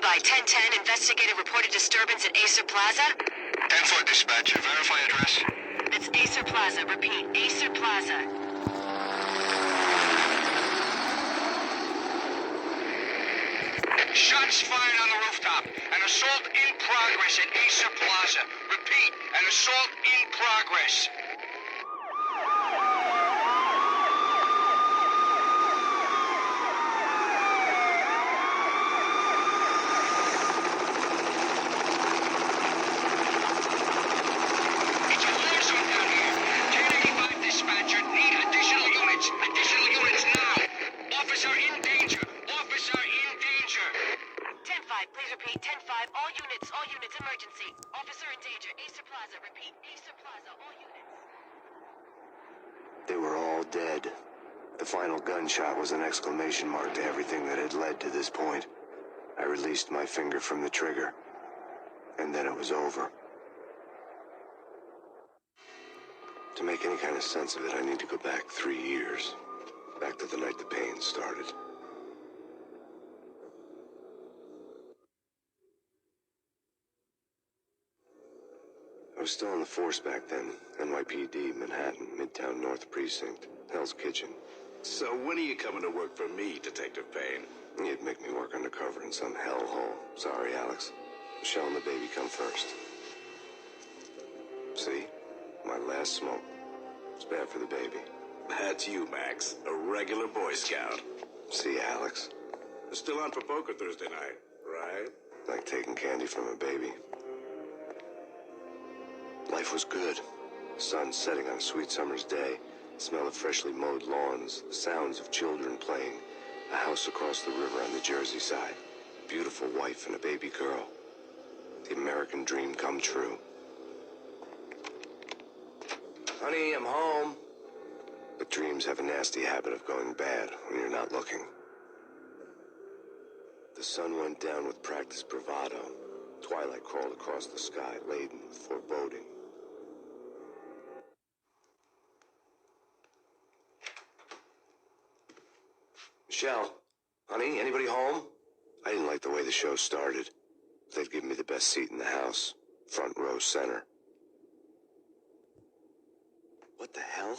Standby, 1010, investigative reported disturbance at Acer Plaza. 10-4 dispatcher, verify address. It's Acer Plaza, repeat, Acer Plaza. Shots fired on the rooftop. An assault in progress at Acer Plaza. Repeat, an assault in progress. It's a war zone down here. 1085 dispatcher, need additional units. Additional units now. Officer in danger. Officer in danger. 10-5, please repeat, 10-5, all units, emergency. Officer in danger, Acer Plaza, repeat, Acer Plaza, all units. They were all dead. The final gunshot was an exclamation mark to everything that had led to this point. I released my finger from the trigger, and then it was over. To make any kind of sense of it, I need to go back 3 years. Back to the night the Payne started. I was still on the force back then. NYPD, Manhattan, Midtown North Precinct, Hell's Kitchen. So when are you coming to work for me, Detective Payne? You'd make me work undercover in some hellhole. Sorry, Alex. Michelle and the baby come first. See? My last smoke. It's bad for the baby. That's you, Max. A regular Boy Scout. See, Alex? Still on for poker Thursday night, right? Like taking candy from a baby. Life was good. Sun setting on a sweet summer's day. The smell of freshly mowed lawns. The sounds of children playing. A house across the river on the Jersey side. Beautiful wife and a baby girl. The American dream come true. Honey, I'm home. But dreams have a nasty habit of going bad when you're not looking. The sun went down with practiced bravado. Twilight crawled across the sky, laden with foreboding. Michelle, honey, anybody home? I didn't like the way the show started. They'd give me the best seat in the house, front row center. What the hell?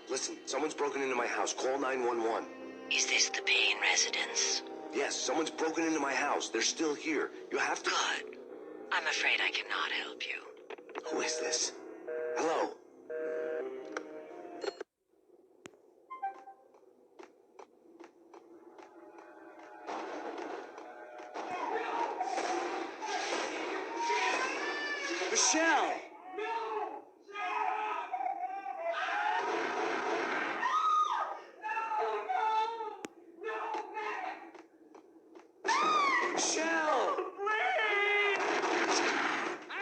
Listen, someone's broken into my house. Call 911. Is this the Payne residence? Yes, someone's broken into my house. They're still here. You have to... Good. I'm afraid I cannot help you. Who is this? Hello? Michelle! Michelle!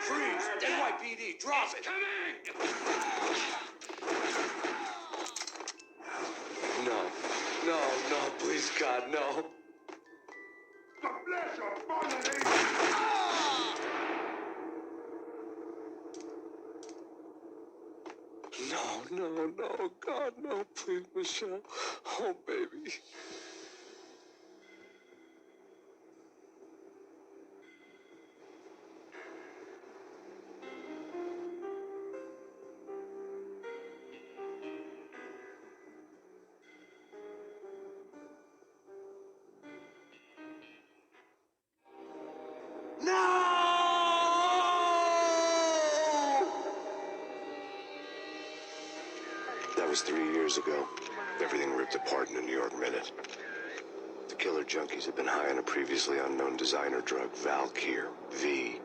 Freeze! NYPD, drop it! No, please, God, no. No, God, no, please, Michelle. Oh, baby. No! That was 3 years ago. Everything ripped apart in a New York minute. The killer junkies had been high on a previously unknown designer drug, Valkyr, V.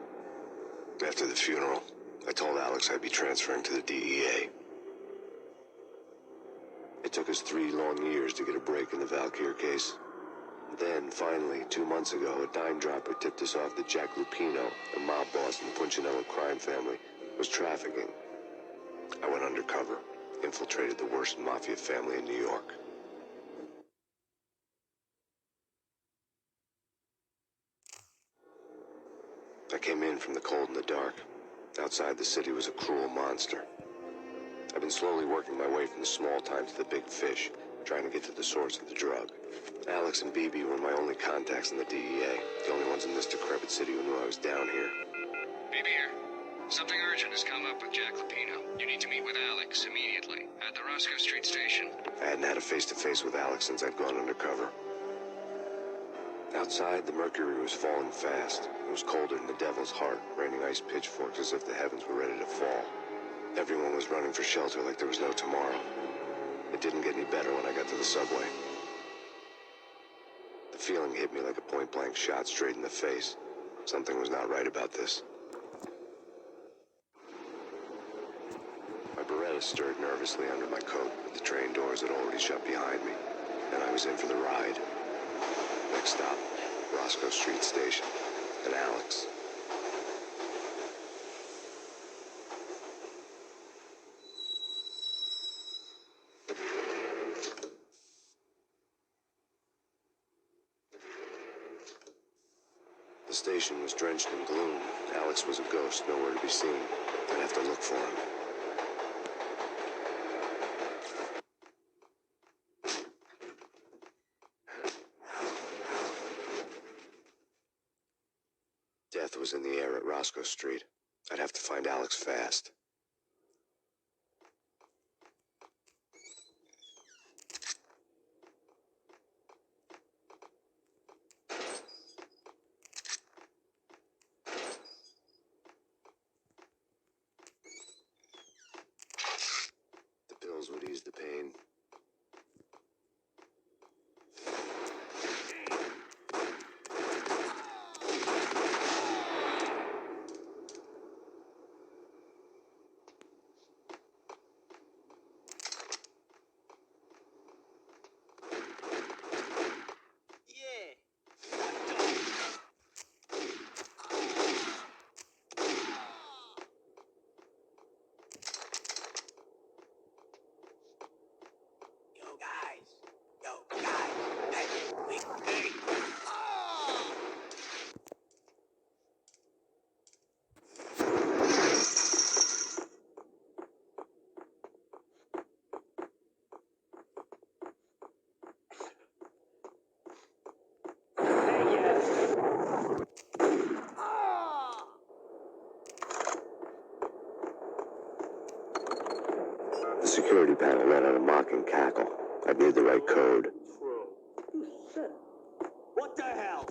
After the funeral, I told Alex I'd be transferring to the DEA. It took us 3 long years to get a break in the Valkyr case. Then, finally, 2 months ago, a dime dropper tipped us off that Jack Lupino, a mob boss in the Punchinello crime family, was trafficking. I went undercover, infiltrated the worst mafia family in New York. I came in from the cold and the dark. outside the city was a cruel monster. I've been slowly working my way from the small time to the big fish, trying to get to the source of the drug. Alex and BB were my only contacts in the DEA, the only ones in this decrepit city who knew I was down here. BB here. Something urgent has come up with Jack Lupino. You need to meet with Alex immediately at the Roscoe Street station. I hadn't had a face-to-face with Alex since I'd gone undercover. Outside, the mercury was falling fast. It was colder than the devil's heart, raining ice pitchforks as if the heavens were ready to fall. Everyone was running for shelter like there was no tomorrow. It didn't get any better when I got to the subway. The feeling hit me like a point-blank shot straight in the face. Something was not right about this. My Beretta stirred nervously under my coat, but the train doors had already shut behind me, and I was in for the ride. Next stop, Roscoe Street Station, and Alex. The station was drenched in gloom. Alex was a ghost, nowhere to be seen. I'd have to look for him. Death was in the air at Roscoe Street. I'd have to find Alex fast. The pills would ease the pain. The security panel ran out a mocking cackle. I'd need the right code. What the hell?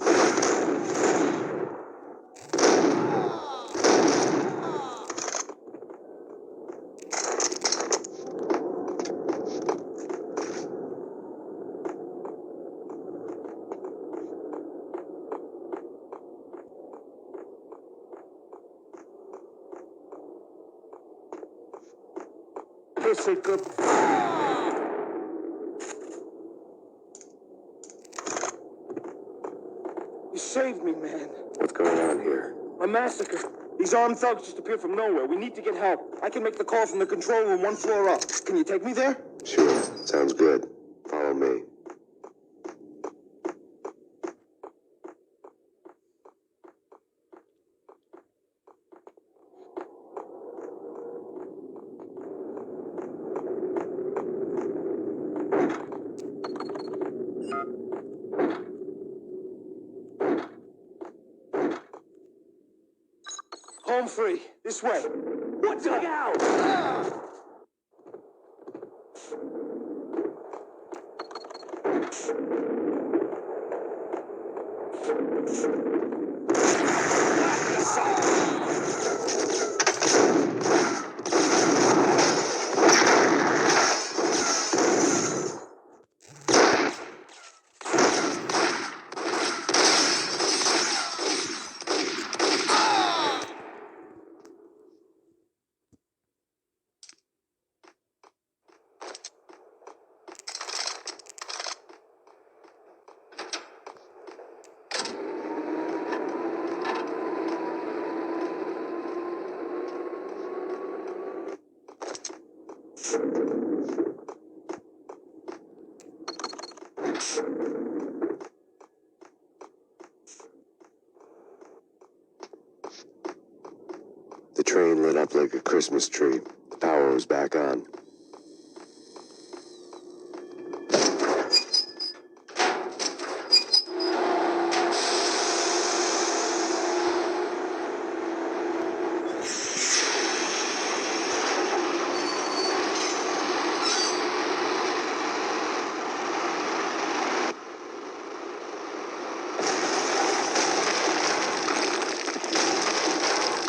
This is good. You saved me, man. What's going on here? A massacre. These armed thugs just appeared from nowhere. We need to get help. I can make the call from the control room 1 floor up. Can you take me there? Sure, sounds good. Follow me. Home free. This way. What the hell? train lit up like a Christmas tree. The power was back on.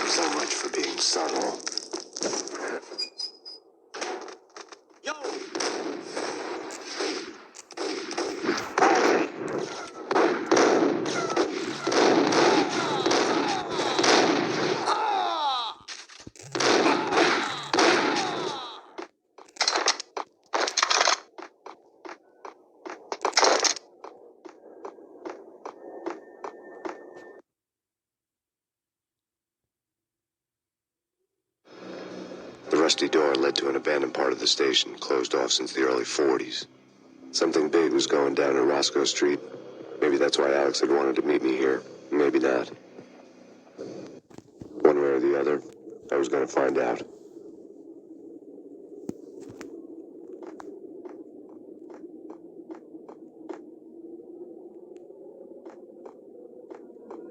So much for being subtle. Yo! The rusty door led to an abandoned part of the station, closed off since the early 40s. Something big was going down at Roscoe Street. Maybe that's why Alex had wanted to meet me here. Maybe not. One way or the other, I was going to find out.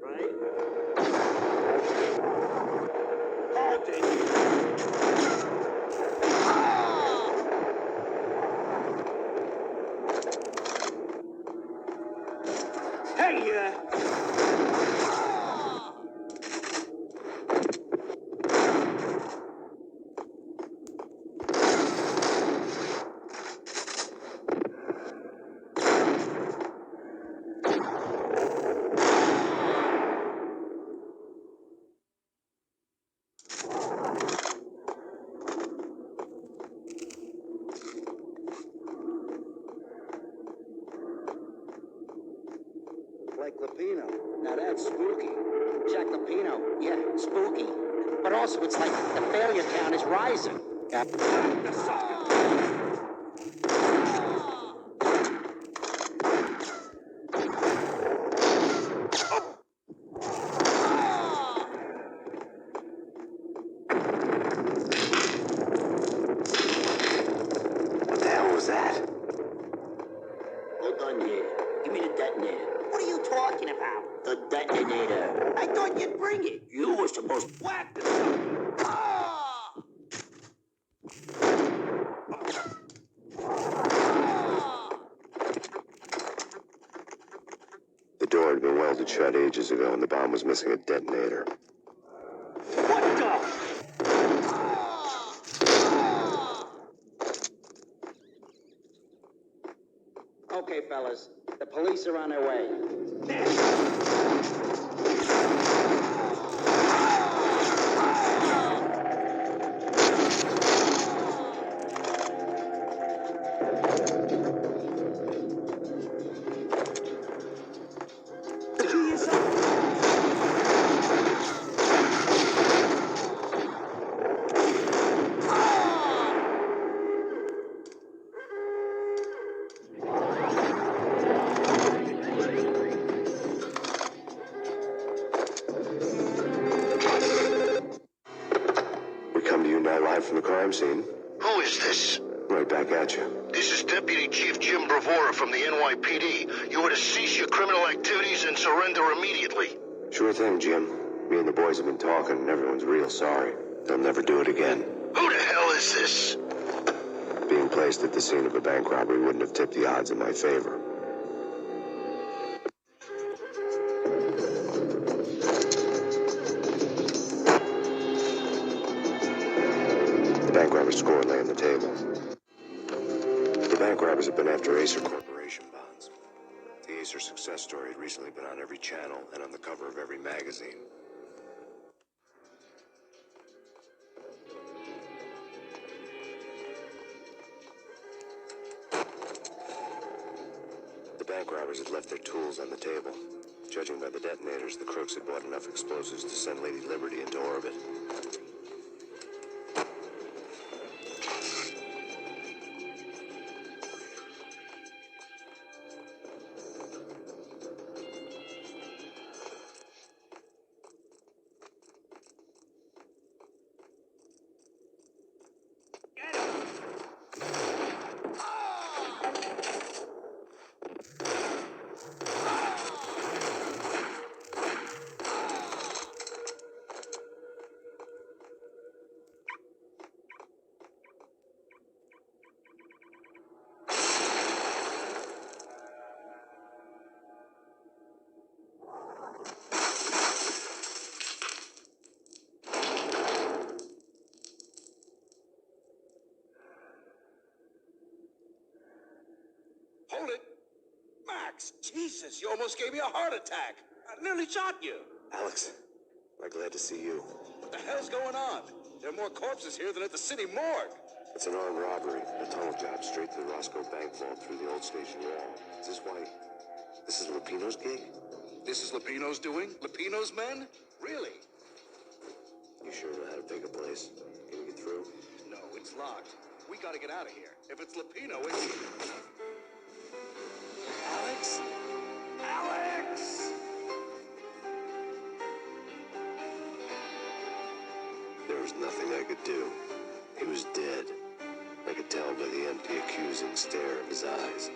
Right? Hold it! Hey, Like Lapino. Now that's spooky. Jack Lapino, yeah, spooky. But also it's like the failure count is rising. Yeah. the sucker! What the hell was that? Hold on here. Give me the detonator. What are you talking about? The detonator. I thought you'd bring it. You were supposed to whack the sucker. The door had been welded shut ages ago and the bomb was missing a detonator. What the? Okay, fellas. The police are on their way. We come to you now live from the crime scene. Who is this? Right back at you. This is Deputy Chief Jim Bravura from the NYPD. You are to cease your criminal activities and surrender immediately. Sure thing, Jim. Me and the boys have been talking and everyone's real sorry. They'll never do it again. Who the hell is this? Being placed at the scene of a bank robbery wouldn't have tipped the odds in my favor. The bank robber's score lay on the table. The bank robbers have been after Acer Corporation bonds. The Acer success story had recently been on every channel and on the cover of every magazine. The bank robbers had left their tools on the table. Judging by the detonators, the crooks had bought enough explosives to send Lady Liberty into orbit. Alex, Jesus, you almost gave me a heart attack. I nearly shot you. Alex, I'm glad to see you. What the hell's going on? There are more corpses here than at the city morgue. It's an armed robbery, a tunnel job straight to the Roscoe Bank vault through the old station wall. Is this why? This is Lupino's gig? This is Lupino's doing? Lupino's men? Really? You sure know how to pick a place? Can you get through? No, it's locked. We gotta get out of here. If it's Lupino, it's... Alex? Alex! There was nothing I could do. He was dead. I could tell by the empty, accusing stare of his eyes.